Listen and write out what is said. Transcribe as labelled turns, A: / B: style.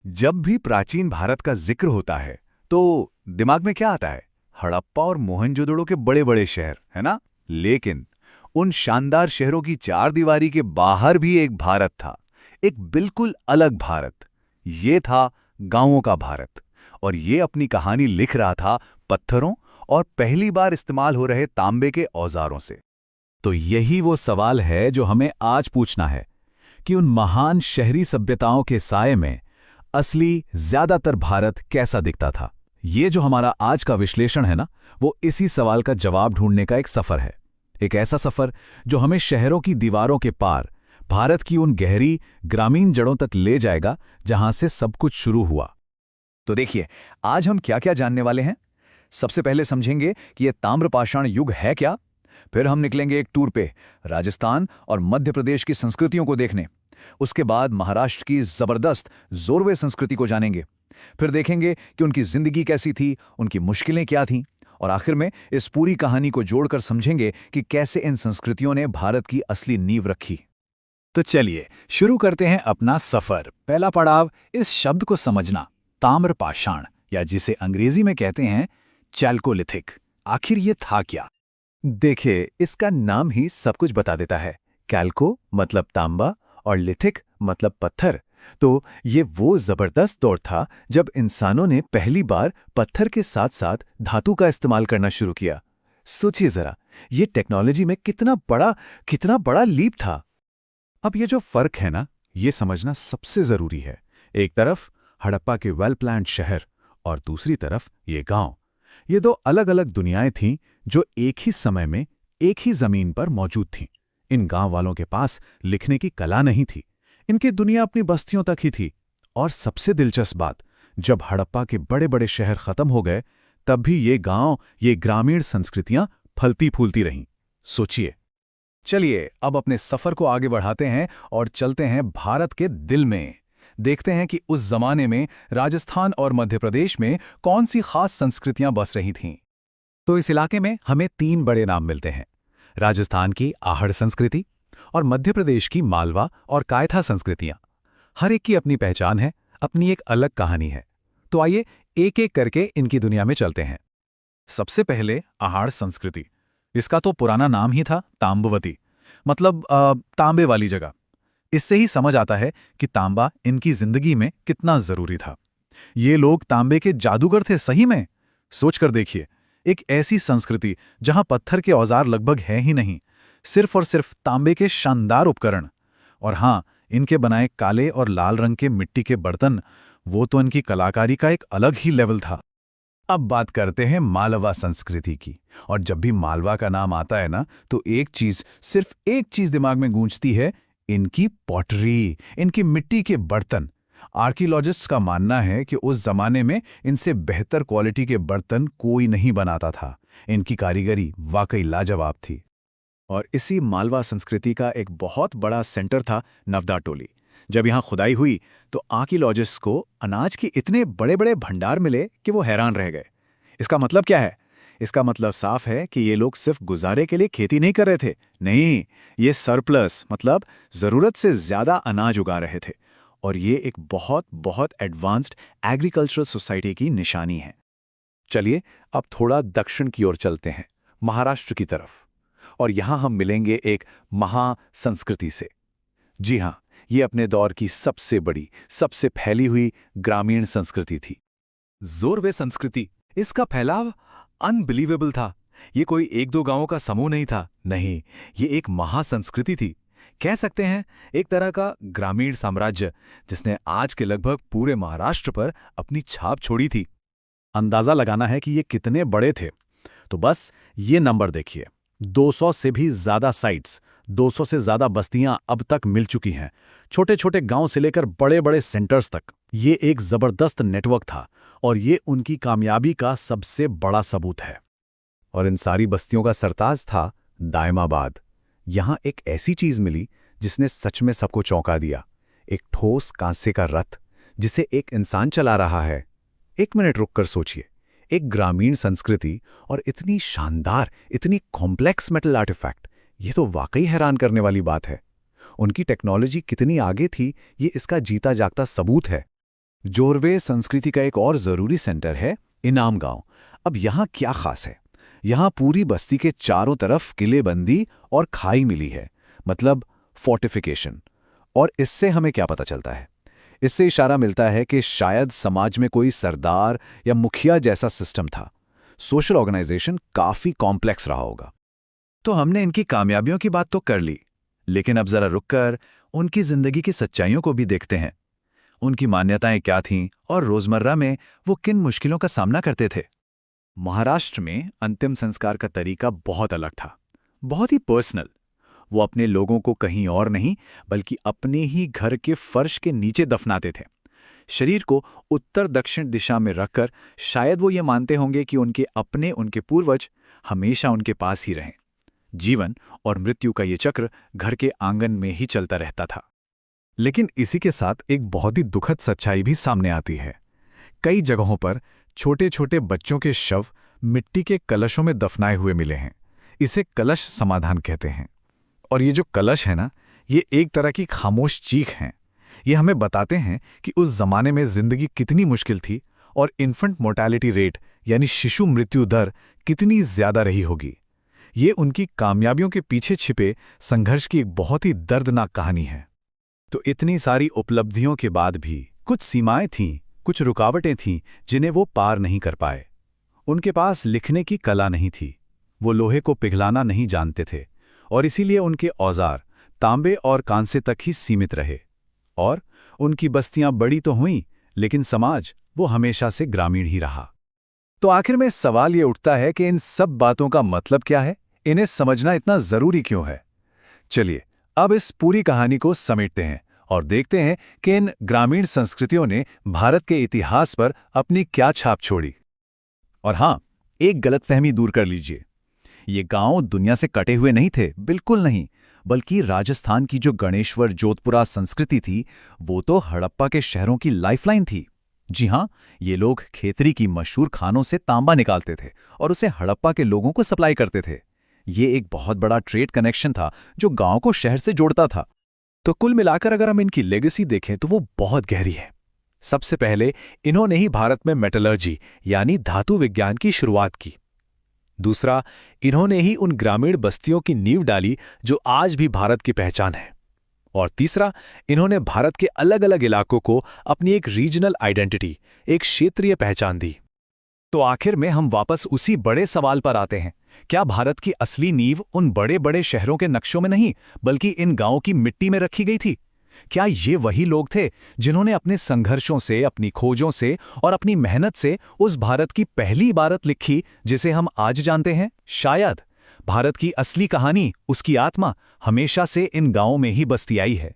A: जब भी प्राचीन भारत का जिक्र होता है तो दिमाग में क्या आता है? हड़प्पा और मोहनजोदड़ो के बड़े बड़े शहर, है ना? लेकिन उन शानदार शहरों की चार दीवारी के बाहर भी एक भारत था, एक बिल्कुल अलग भारत। ये था गांवों का भारत, और ये अपनी कहानी लिख रहा था पत्थरों और पहली बार इस्तेमाल हो रहे तांबे के औजारों से।
B: तो यही वो सवाल है जो हमें आज पूछना है कि उन महान शहरी सभ्यताओं के साये में असली ज्यादातर भारत कैसा दिखता था। ये जो हमारा आज का विश्लेषण है ना, वो इसी सवाल का जवाब ढूंढने का एक सफर है। एक ऐसा सफर जो हमें शहरों की दीवारों के पार भारत की उन गहरी ग्रामीण जड़ों तक ले जाएगा जहां से सब कुछ शुरू हुआ।
A: तो देखिए, आज हम क्या क्या जानने वाले हैं। सबसे पहले समझेंगे कि यह ताम्रपाषाण युग है क्या। फिर हम निकलेंगे एक टूर पे राजस्थान और मध्य प्रदेश की संस्कृतियों को देखने। उसके बाद महाराष्ट्र की जबरदस्त जोरवे संस्कृति को जानेंगे। फिर देखेंगे कि उनकी जिंदगी कैसी थी, उनकी मुश्किलें क्या थीं, और आखिर में इस पूरी कहानी को जोड़कर समझेंगे कि कैसे इन संस्कृतियों ने भारत की असली नींव रखी।
B: तो चलिए शुरू करते हैं अपना सफर। पहला पड़ाव इस शब्द को समझना, ताम्रपाषाण, या जिसे अंग्रेजी में कहते हैं चैल्कोलिथिक। आखिर ये था क्या? देखिए, इसका नाम ही सब कुछ बता देता है। कैल्को मतलब तांबा और लिथिक मतलब पत्थर। तो ये वो जबरदस्त दौर था जब इंसानों ने पहली बार पत्थर के साथ साथ धातु का इस्तेमाल करना शुरू किया। सोचिए जरा, ये टेक्नोलॉजी में कितना बड़ा लीप था।
A: अब ये जो फर्क है ना, ये समझना सबसे जरूरी है। एक तरफ हड़प्पा के वेल प्लान्ड शहर और दूसरी तरफ ये गांव। ये दो अलग अलग दुनियाएं थीं जो एक ही समय में एक ही जमीन पर मौजूद थीं। इन गांव वालों के पास लिखने की कला नहीं थी, इनकी दुनिया अपनी बस्तियों तक ही थी। और सबसे दिलचस्प बात, जब हड़प्पा के बड़े बड़े शहर खत्म हो गए, तब भी ये गांव, ये ग्रामीण संस्कृतियां फलती फूलती रहीं। सोचिए। चलिए अब अपने सफर को आगे बढ़ाते हैं और चलते हैं भारत के दिल में। देखते हैं कि उस जमाने में राजस्थान और मध्य प्रदेश में कौन सी खास संस्कृतियां बस रही थीं। तो इस इलाके में हमें तीन बड़े नाम मिलते हैं: राजस्थान की आहड़ संस्कृति और मध्य प्रदेश की मालवा और कायथा संस्कृतियां। हर एक की अपनी पहचान है, अपनी एक अलग कहानी है। तो आइए एक एक करके इनकी दुनिया में चलते हैं। सबसे पहले आहड़ संस्कृति। इसका तो पुराना नाम ही था तांबवती, मतलब तांबे वाली जगह। इससे ही समझ आता है कि तांबा इनकी जिंदगी में कितना जरूरी था। ये लोग तांबे के जादूगर थे सही में। सोचकर देखिए, एक ऐसी संस्कृति जहां पत्थर के औजार लगभग हैं ही नहीं, सिर्फ और सिर्फ तांबे के शानदार उपकरण। और हां, इनके बनाए काले और लाल रंग के मिट्टी के बर्तन, वो तो इनकी कलाकारी का एक अलग ही लेवल था। अब बात करते हैं मालवा संस्कृति की। और जब भी मालवा का नाम आता है ना, तो सिर्फ एक चीज दिमाग में गूंजती है, इनकी पॉटरी, इनकी मिट्टी के बर्तन। आर्कियोलॉजिस्ट्स का मानना है कि उस जमाने में इनसे बेहतर क्वालिटी के बर्तन कोई नहीं बनाता था। इनकी कारीगरी वाकई लाजवाब थी। और इसी मालवा संस्कृति का एक बहुत बड़ा सेंटर था नवदा टोली। जब यहाँ खुदाई हुई तो आर्कियोलॉजिस्ट्स को अनाज के इतने बड़े बड़े भंडार मिले कि वो हैरान रह गए। इसका मतलब क्या है? इसका मतलब साफ है कि ये लोग सिर्फ गुजारे के लिए खेती नहीं कर रहे थे। नहीं, ये सरप्लस मतलब जरूरत से ज्यादा अनाज उगा रहे थे। और ये एक बहुत बहुत एडवांस्ड एग्रीकल्चरल सोसाइटी की निशानी है। चलिए अब थोड़ा दक्षिण की ओर चलते हैं, महाराष्ट्र की तरफ। और यहां हम मिलेंगे एक महासंस्कृति से। जी हां, ये अपने दौर की सबसे बड़ी, सबसे फैली हुई ग्रामीण संस्कृति थी। जोरवे संस्कृति। इसका फैलाव अनबिलीवेबल था। ये कोई एक दो गांवों का समूह नहीं था, नहीं, ये एक महासंस्कृति थी। कह सकते हैं एक तरह का ग्रामीण साम्राज्य जिसने आज के लगभग पूरे महाराष्ट्र पर अपनी छाप छोड़ी थी। अंदाजा लगाना है कि ये कितने बड़े थे, तो बस ये नंबर देखिए। 200 से भी ज्यादा साइट्स, 200 से ज्यादा बस्तियां अब तक मिल चुकी हैं, छोटे छोटे गांव से लेकर बड़े बड़े सेंटर्स तक। ये एक जबरदस्त नेटवर्क था और ये उनकी कामयाबी का सबसे बड़ा सबूत है। और इन सारी बस्तियों का सरताज था दायमाबाद। यहां एक ऐसी चीज मिली जिसने सच में सबको चौंका दिया। एक ठोस कांसे का रथ जिसे एक इंसान चला रहा है। एक मिनट रुककर सोचिए, एक ग्रामीण संस्कृति और इतनी शानदार, इतनी कॉम्प्लेक्स मेटल आर्टिफैक्ट, ये तो वाकई हैरान करने वाली बात है। उनकी टेक्नोलॉजी कितनी आगे थी, ये इसका जीता जागता सबूत है। जोरवे संस्कृति का एक और जरूरी सेंटर है इनाम गांव। अब यहाँ क्या खास है? यहाँ पूरी बस्ती के चारों तरफ किलेबंदी और खाई मिली है, मतलब फोर्टिफिकेशन। और इससे हमें क्या पता चलता है? इससे इशारा मिलता है कि शायद समाज में कोई सरदार या मुखिया जैसा सिस्टम था। सोशल ऑर्गेनाइजेशन काफी कॉम्प्लेक्स रहा होगा।
B: तो हमने इनकी कामयाबियों की बात तो कर ली, लेकिन अब जरा रुककर उनकी जिंदगी की सच्चाइयों को भी देखते हैं। उनकी मान्यताएं क्या थीं और रोजमर्रा में वो किन मुश्किलों का सामना करते थे। महाराष्ट्र में अंतिम संस्कार का तरीका बहुत अलग था, बहुत ही पर्सनल। वो अपने लोगों को कहीं और नहीं बल्कि अपने ही घर के फर्श के नीचे दफनाते थे। शरीर को उत्तर दक्षिण दिशा में रखकर शायद वो ये मानते होंगे कि उनके पूर्वज हमेशा उनके पास ही रहें। जीवन और मृत्यु का ये चक्र घर के आंगन में ही चलता रहता था।
A: लेकिन इसी के साथ एक बहुत ही दुखद सच्चाई भी सामने आती है। कई जगहों पर छोटे छोटे बच्चों के शव मिट्टी के कलशों में दफनाए हुए मिले हैं। इसे कलश समाधान कहते हैं। और ये जो कलश है ना, ये एक तरह की खामोश चीख है। ये हमें बताते हैं कि उस जमाने में जिंदगी कितनी मुश्किल थी और इन्फेंट मोर्टेलिटी रेट यानी शिशु मृत्यु दर कितनी ज्यादा रही होगी। ये उनकी कामयाबियों के पीछे छिपे संघर्ष की एक बहुत ही दर्दनाक कहानी है।
B: तो इतनी सारी उपलब्धियों के बाद भी कुछ सीमाएं थीं, कुछ रुकावटें थीं जिन्हें वो पार नहीं कर पाए। उनके पास लिखने की कला नहीं थी, वो लोहे को पिघलाना नहीं जानते थे और इसीलिए उनके औजार तांबे और कांसे तक ही सीमित रहे। और उनकी बस्तियां बड़ी तो हुईं, लेकिन समाज वो हमेशा से ग्रामीण ही रहा।
A: तो आखिर में सवाल ये उठता है कि इन सब बातों का मतलब क्या है? इन्हें समझना इतना जरूरी क्यों है? चलिए अब इस पूरी कहानी को समेटते हैं और देखते हैं कि इन ग्रामीण संस्कृतियों ने भारत के इतिहास पर अपनी क्या छाप छोड़ी। और हां, एक गलतफहमी दूर कर लीजिए। ये गांव दुनिया से कटे हुए नहीं थे, बिल्कुल नहीं, बल्कि राजस्थान की जो गणेश्वर जोधपुरा संस्कृति थी, वो तो हड़प्पा के शहरों की लाइफलाइन थी। जी हां, ये लोग खेतरी की मशहूर खानों से तांबा निकालते थे और उसे हड़प्पा के लोगों को सप्लाई करते थे। ये एक बहुत बड़ा ट्रेड कनेक्शन था जो गांव को शहर से जोड़ता था। तो कुल मिलाकर अगर हम इनकी लेगेसी देखें तो वो बहुत गहरी है। सबसे पहले इन्होंने ही भारत में मेटलर्जी यानी धातु विज्ञान की शुरुआत की। दूसरा, इन्होंने ही उन ग्रामीण बस्तियों की नींव डाली जो आज भी भारत की पहचान है। और तीसरा, इन्होंने भारत के अलग अलग इलाकों को अपनी एक रीजनल आइडेंटिटी, एक क्षेत्रीय पहचान दी। तो आखिर में हम वापस उसी बड़े सवाल पर आते हैं, क्या भारत की असली नींव उन बड़े बड़े शहरों के नक्शों में नहीं बल्कि इन गांवों की मिट्टी में रखी गई थी? क्या ये वही लोग थे जिन्होंने अपने संघर्षों से, अपनी खोजों से और अपनी मेहनत से उस भारत की पहली इबारत लिखी जिसे हम आज जानते हैं? शायद भारत की असली कहानी, उसकी आत्मा हमेशा से इन गांवों में ही बसती आई है।